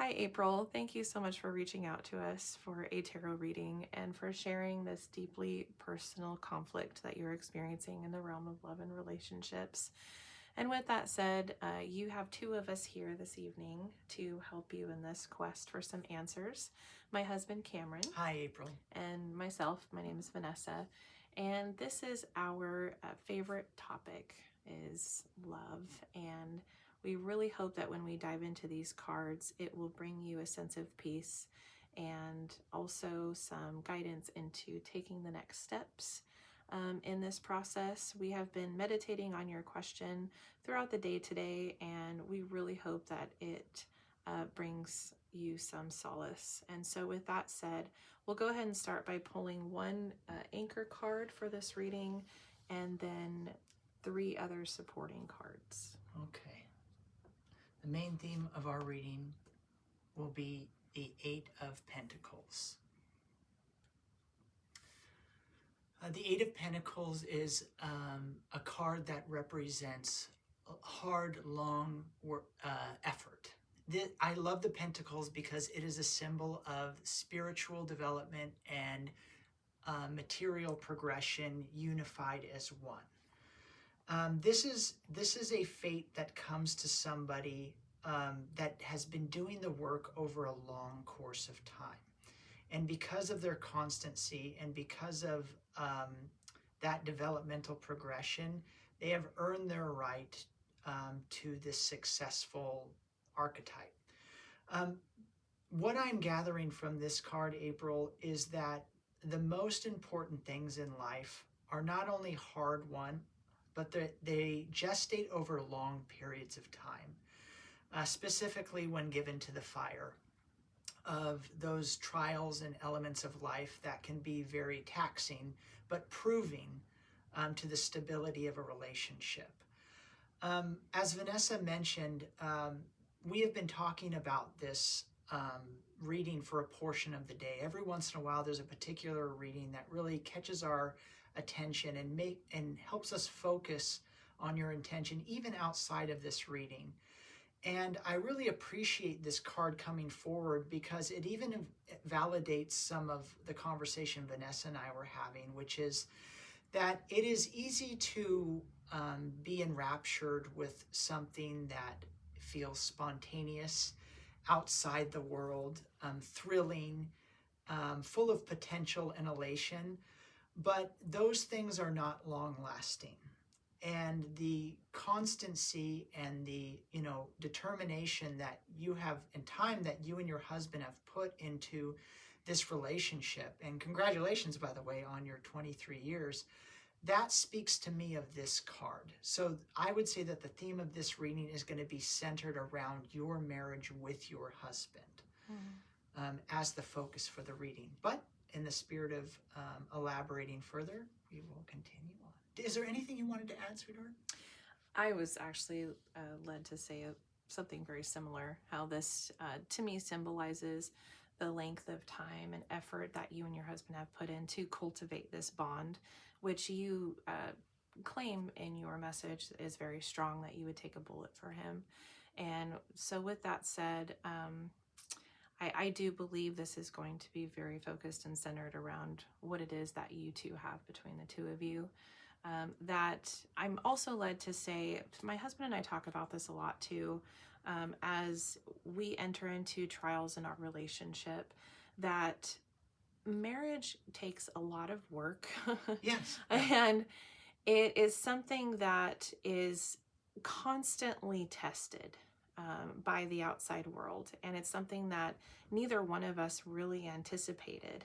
Hi, April. Thank you so much for reaching out to us for a tarot reading and for sharing this deeply personal conflict that you're experiencing in the realm of love and relationships. And with that said, you have two of us here this evening to help you in this quest for some answers. My husband, Cameron. Hi, April. And myself. My name is Vanessa. And this is our favorite topic is love. And we really hope that when we dive into these cards, it will bring you a sense of peace and also some guidance into taking the next steps. In this process, we have been meditating on your question throughout the day today, and we really hope that it brings you some solace. And so with that said, we'll go ahead and start by pulling one anchor card for this reading and then 3 other supporting cards. Okay. The main theme of our reading will be the Eight of Pentacles. The Eight of Pentacles is a card that represents hard, long effort. I love the Pentacles because it is a symbol of spiritual development and material progression unified as one. This is a fate that comes to somebody that has been doing the work over a long course of time. And because of their constancy and because of that developmental progression, they have earned their right to this successful archetype. What I'm gathering from this card, April, is that the most important things in life are not only hard won, but they gestate over long periods of time, specifically when given to the fire of those trials and elements of life that can be very taxing, but proving to the stability of a relationship. As Vanessa mentioned, we have been talking about this reading for a portion of the day. Every once in a while, there's a particular reading that really catches our attention and helps us focus on your intention, even outside of this reading. And I really appreciate this card coming forward because it even validates some of the conversation Vanessa and I were having, which is that it is easy to be enraptured with something that feels spontaneous, outside the world, thrilling, full of potential and elation. But those things are not long lasting. And the constancy and the determination that you have and time that you and your husband have put into this relationship, and congratulations, by the way, on your 23 years, that speaks to me of this card. So I would say that the theme of this reading is going to be centered around your marriage with your husband as the focus for the reading. But in the spirit of elaborating further, we will continue on. Is there anything you wanted to add, sweetheart? I was actually led to say something very similar, how this to me symbolizes the length of time and effort that you and your husband have put in to cultivate this bond, which you claim in your message is very strong, that you would take a bullet for him. And so with that said, I do believe this is going to be very focused and centered around what it is that you two have between the two of you. That I'm also led to say, my husband and I talk about this a lot too, as we enter into trials in our relationship, that marriage takes a lot of work. Yes. And it is something that is constantly tested by the outside world. And it's something that neither one of us really anticipated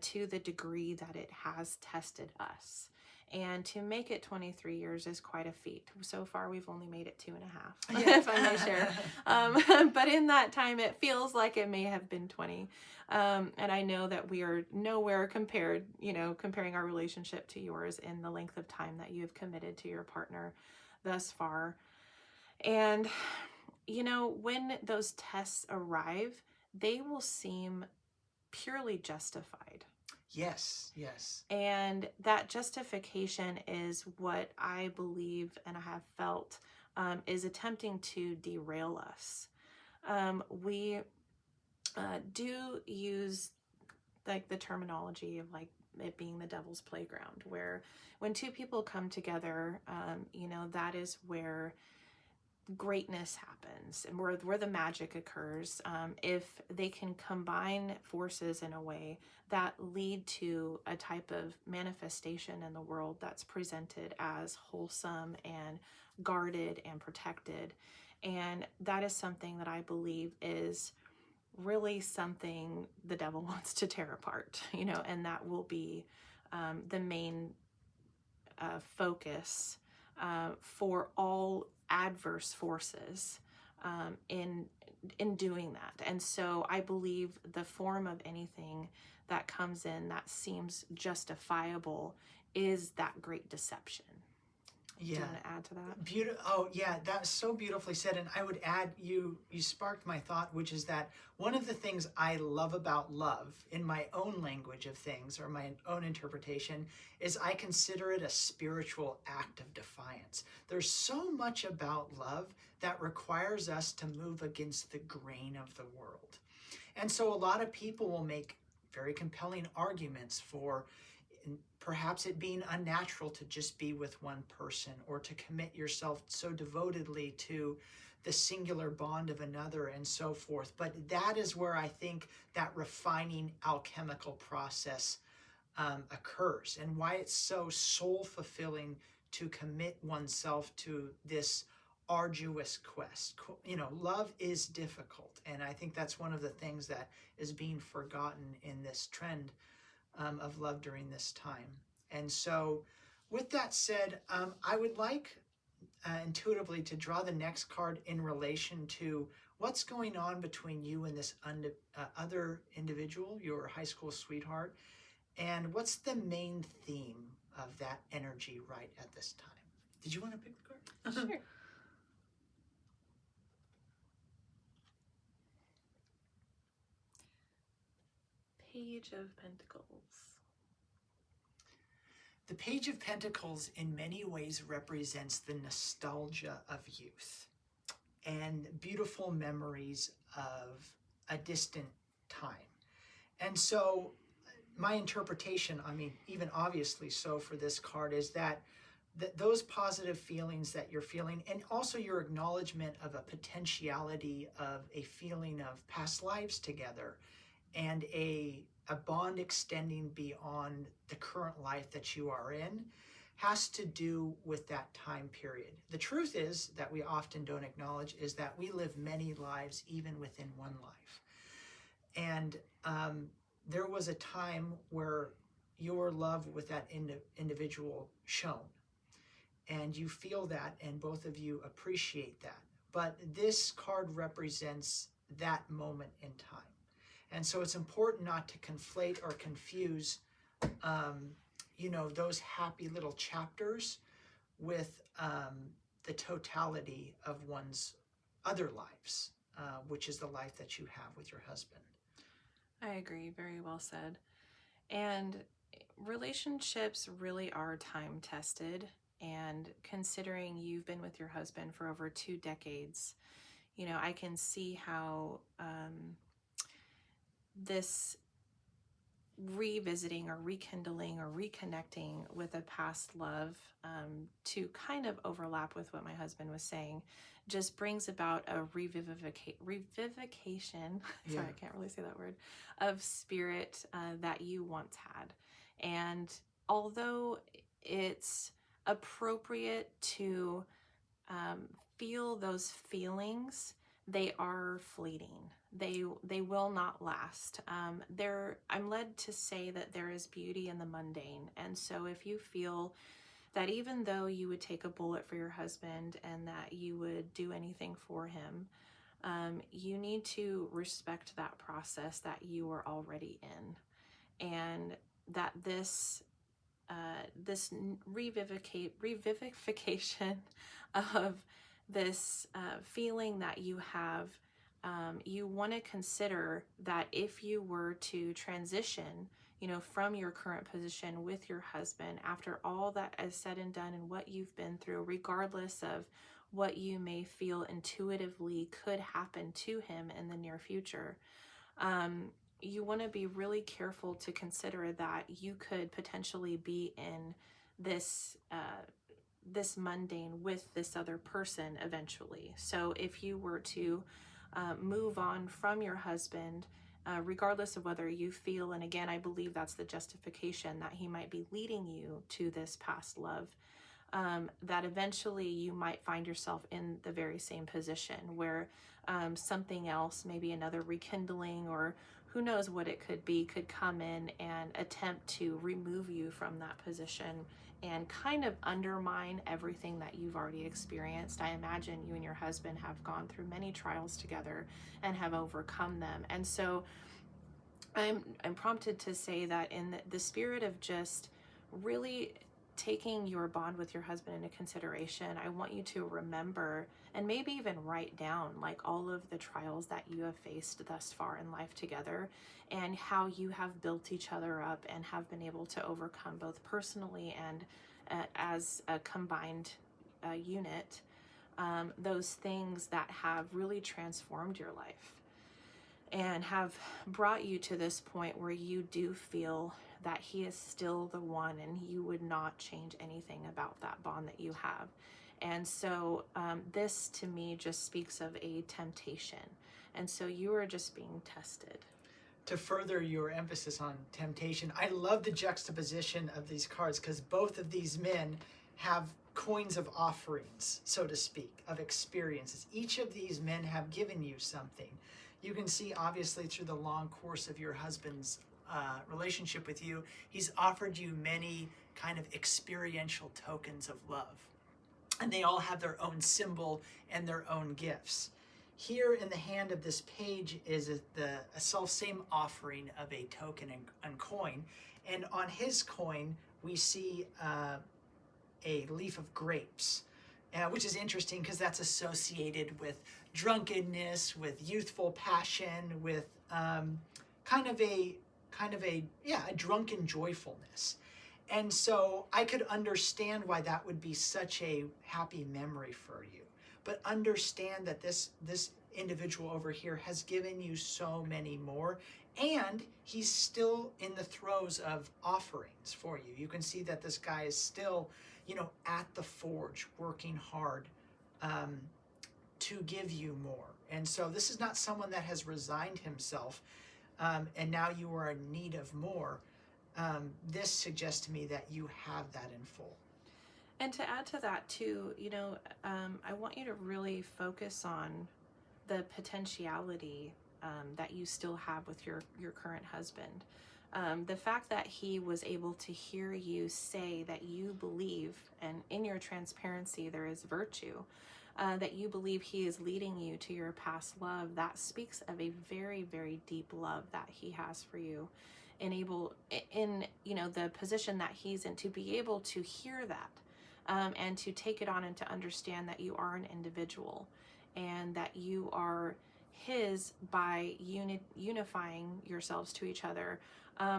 to the degree that it has tested us. And to make it 23 years is quite a feat. So far, we've only made it 2.5, if I may share. But in that time, it feels like it may have been 20. And I know that we are nowhere comparing our relationship to yours in the length of time that you have committed to your partner thus far. And, when those tests arrive, they will seem purely justified. Yes, yes. And that justification is what I believe and I have felt is attempting to derail us. We do use like the terminology of like it being the devil's playground, where when two people come together, that is where greatness happens and where the magic occurs, if they can combine forces in a way that lead to a type of manifestation in the world that's presented as wholesome and guarded and protected. And that is something that I believe is really something the devil wants to tear apart, and that will be the main focus for all adverse forces in doing that. And so I believe the form of anything that comes in that seems justifiable is that great deception. Do you Yeah. want to add to that? Beautiful. Oh, yeah, that's so beautifully said. And I would add, you sparked my thought, which is that one of the things I love about love, in my own language of things or my own interpretation, is I consider it a spiritual act of defiance. There's so much about love that requires us to move against the grain of the world. And so a lot of people will make very compelling arguments for perhaps it being unnatural to just be with one person, or to commit yourself so devotedly to the singular bond of another, and so forth. But that is where I think that refining alchemical process occurs, and why it's so soul fulfilling to commit oneself to this arduous quest. Love is difficult, and I think that's one of the things that is being forgotten in this trend of love during this time. And so, with that said, I would like intuitively to draw the next card in relation to what's going on between you and this other individual, your high school sweetheart, and what's the main theme of that energy right at this time. Did you want to pick the card? Sure. Page of Pentacles. The Page of Pentacles in many ways represents the nostalgia of youth and beautiful memories of a distant time. And so my interpretation, even obviously so for this card, is that those positive feelings that you're feeling, and also your acknowledgement of a potentiality of a feeling of past lives together, and a bond extending beyond the current life that you are in, has to do with that time period. The truth is that we often don't acknowledge is that we live many lives even within one life. And there was a time where your love with that individual shone, and you feel that, and both of you appreciate that. But this card represents that moment in time. And so it's important not to conflate or confuse, those happy little chapters with the totality of one's other lives, which is the life that you have with your husband. I agree. Very well said. And relationships really are time tested. And considering you've been with your husband for over 2 decades, I can see how this revisiting or rekindling or reconnecting with a past love, to kind of overlap with what my husband was saying, just brings about a revivification, Yeah. sorry, I can't really say that word, of spirit that you once had. And although it's appropriate to feel those feelings, they are fleeting. They will not last. I'm led to say that there is beauty in the mundane. And so if you feel that even though you would take a bullet for your husband and that you would do anything for him, you need to respect that process that you are already in. And that this revivification of this feeling that you have, you want to consider that if you were to transition, from your current position with your husband, after all that is said and done and what you've been through, regardless of what you may feel intuitively could happen to him in the near future, You want to be really careful to consider that you could potentially be in this this mundane with this other person eventually. So if you were to move on from your husband, regardless of whether you feel, and again, I believe that's the justification, that he might be leading you to this past love, that eventually you might find yourself in the very same position where something else, maybe another rekindling or who knows what it could be, could come in and attempt to remove you from that position and kind of undermine everything that you've already experienced. I imagine you and your husband have gone through many trials together and have overcome them. And so I'm prompted to say that in the spirit of just really taking your bond with your husband into consideration, I want you to remember and maybe even write down like all of the trials that you have faced thus far in life together and how you have built each other up and have been able to overcome both personally and as a combined unit, those things that have really transformed your life and have brought you to this point where you do feel that he is still the one and you would not change anything about that bond that you have. And so this to me just speaks of a temptation. And so you are just being tested. To further your emphasis on temptation, I love the juxtaposition of these cards because both of these men have coins of offerings, so to speak, of experiences. Each of these men have given you something. You can see obviously through the long course of your husband's relationship with you, he's offered you many kind of experiential tokens of love. And they all have their own symbol and their own gifts. Here in the hand of this page is a self-same offering of a token and coin. And on his coin, we see a leaf of grapes, which is interesting because that's associated with drunkenness, with youthful passion, with kind of a drunken joyfulness. And so I could understand why that would be such a happy memory for you. But understand that this individual over here has given you so many more, and he's still in the throes of offerings for you. You can see that this guy is still, at the forge, working hard to give you more. And so this is not someone that has resigned himself, and now you are in need of more. This suggests to me that you have that in full. And to add to that too, I want you to really focus on the potentiality that you still have with your current husband. The fact that he was able to hear you say that you believe, and in your transparency there is virtue, that you believe he is leading you to your past love, that speaks of a very, very deep love that he has for you. In the position that he's in, to be able to hear that and to take it on and to understand that you are an individual and that you are his by unifying yourselves to each other,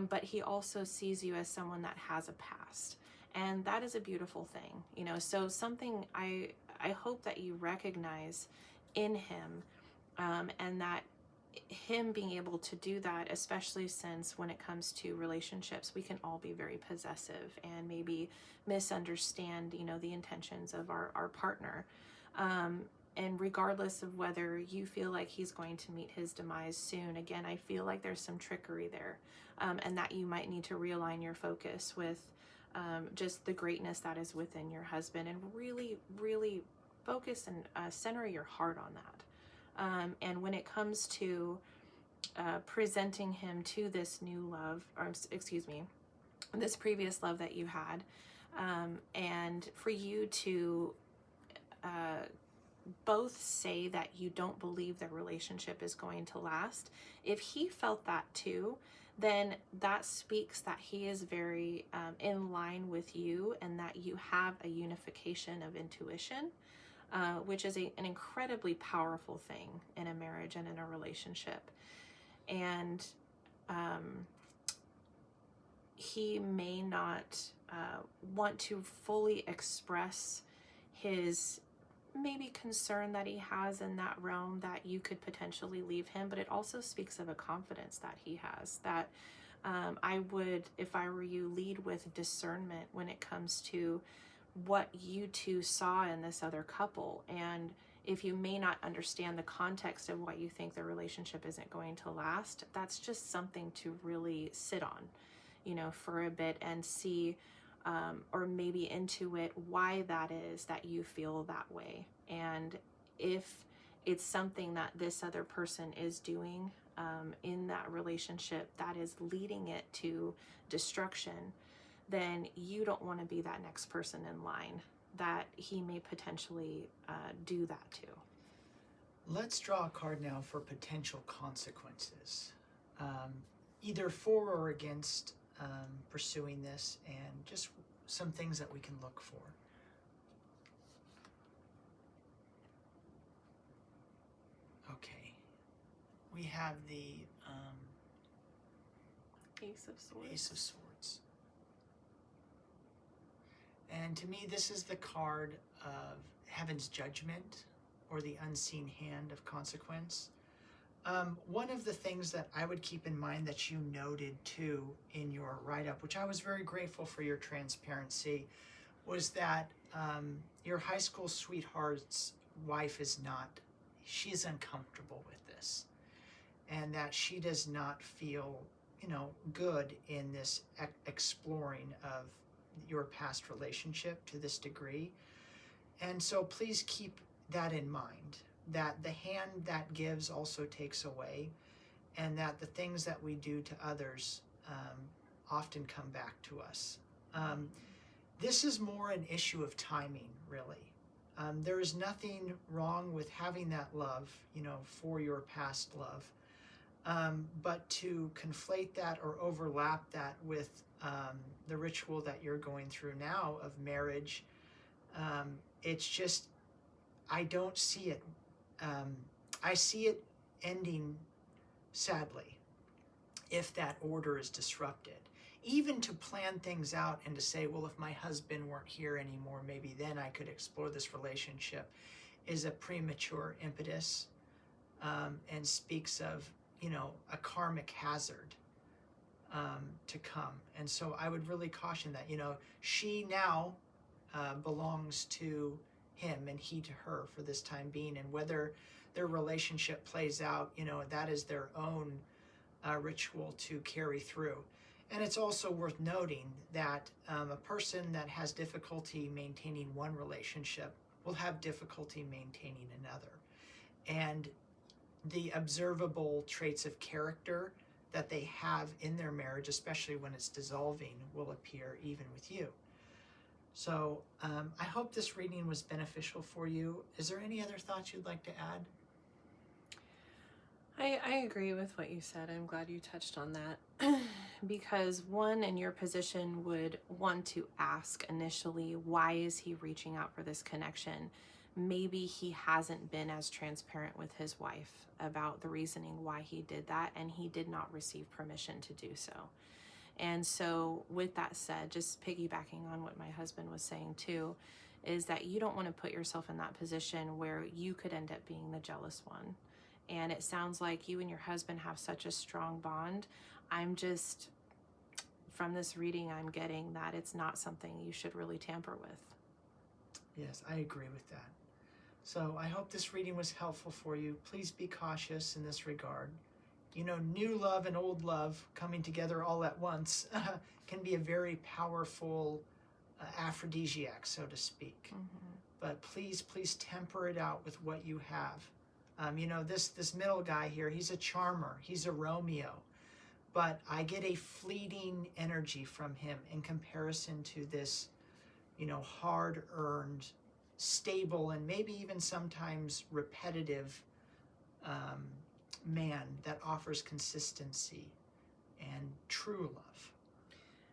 but he also sees you as someone that has a past, and that is a beautiful thing. So something I hope that you recognize in him, and that him being able to do that, especially since when it comes to relationships, we can all be very possessive and maybe misunderstand, the intentions of our partner. And regardless of whether you feel like he's going to meet his demise soon, again, I feel like there's some trickery there, and that you might need to realign your focus with just the greatness that is within your husband, and really, really focus and center your heart on that. And when it comes to presenting him to this new love, or excuse me, this previous love that you had, and for you to both say that you don't believe the relationship is going to last, if he felt that too, then that speaks that he is very in line with you, and that you have a unification of intuition, which is an incredibly powerful thing in a marriage and in a relationship. And he may not want to fully express his maybe concern that he has in that realm that you could potentially leave him, but it also speaks of a confidence that he has that I would, if I were you, lead with discernment when it comes to what you two saw in this other couple. And if you may not understand the context of why you think the relationship isn't going to last, that's just something to really sit on, for a bit and see, or maybe intuit why that is that you feel that way. And if it's something that this other person is doing in that relationship that is leading it to destruction, then you don't want to be that next person in line that he may potentially do that to. Let's draw a card now for potential consequences, either for or against pursuing this, and just some things that we can look for. Okay, we have the Ace of Swords. Ace of Swords. And to me, this is the card of Heaven's judgment, or the unseen hand of consequence. One of the things that I would keep in mind that you noted too in your write-up, which I was very grateful for your transparency, was that your high school sweetheart's wife is uncomfortable with this, and that she does not feel, good in this exploring of your past relationship to this degree. And so please keep that in mind, that the hand that gives also takes away, and that the things that we do to others often come back to us. This is more an issue of timing, really. There is nothing wrong with having that love, for your past love. But to conflate that or overlap that with the ritual that you're going through now of marriage, it's just, I don't see it. I see it ending sadly if that order is disrupted. Even to plan things out and to say, well, if my husband weren't here anymore, maybe then I could explore this relationship, is a premature impetus, and speaks of, a karmic hazard to come. And so I would really caution that, she now belongs to him and he to her for this time being, and whether their relationship plays out, that is their own ritual to carry through. And it's also worth noting that a person that has difficulty maintaining one relationship will have difficulty maintaining another. And the observable traits of character that they have in their marriage, especially when it's dissolving, will appear even with you. So I hope this reading was beneficial for you. Is there any other thoughts you'd like to add? I agree with what you said. I'm glad you touched on that. Because one in your position would want to ask initially, why is he reaching out for this connection? Maybe he hasn't been as transparent with his wife about the reasoning why he did that, and he did not receive permission to do so. And so with that said, just piggybacking on what my husband was saying too, is that you don't want to put yourself in that position where you could end up being the jealous one. And it sounds like you and your husband have such a strong bond. From this reading, I'm getting that it's not something you should really tamper with. Yes, I agree with that. So I hope this reading was helpful for you. Please be cautious in this regard. New love and old love coming together all at once can be a very powerful aphrodisiac, so to speak. Mm-hmm. But please temper it out with what you have. This middle guy here, he's a charmer, he's a Romeo, but I get a fleeting energy from him in comparison to this, hard-earned, stable, and maybe even sometimes repetitive man that offers consistency and true love.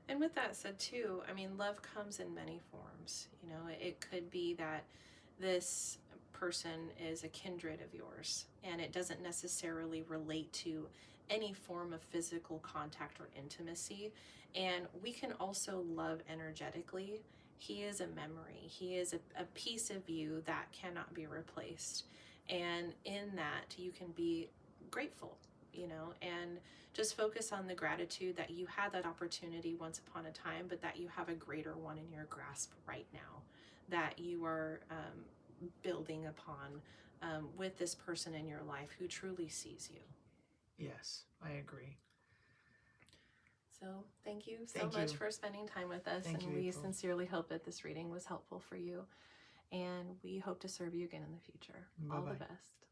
And with that said too, love comes in many forms. It could be that this person is a kindred of yours, and it doesn't necessarily relate to any form of physical contact or intimacy. And we can also love energetically. He is a memory. He is a piece of you that cannot be replaced. And in that, you can be grateful, and just focus on the gratitude that you had that opportunity once upon a time, but that you have a greater one in your grasp right now, that you are building upon with this person in your life who truly sees you. Yes, I agree. So thank you so Thank much you. for spending time with us. Thank And you, we April. sincerely hope that this reading was helpful for you. And we hope to serve you again in the future. All the Bye-bye. best.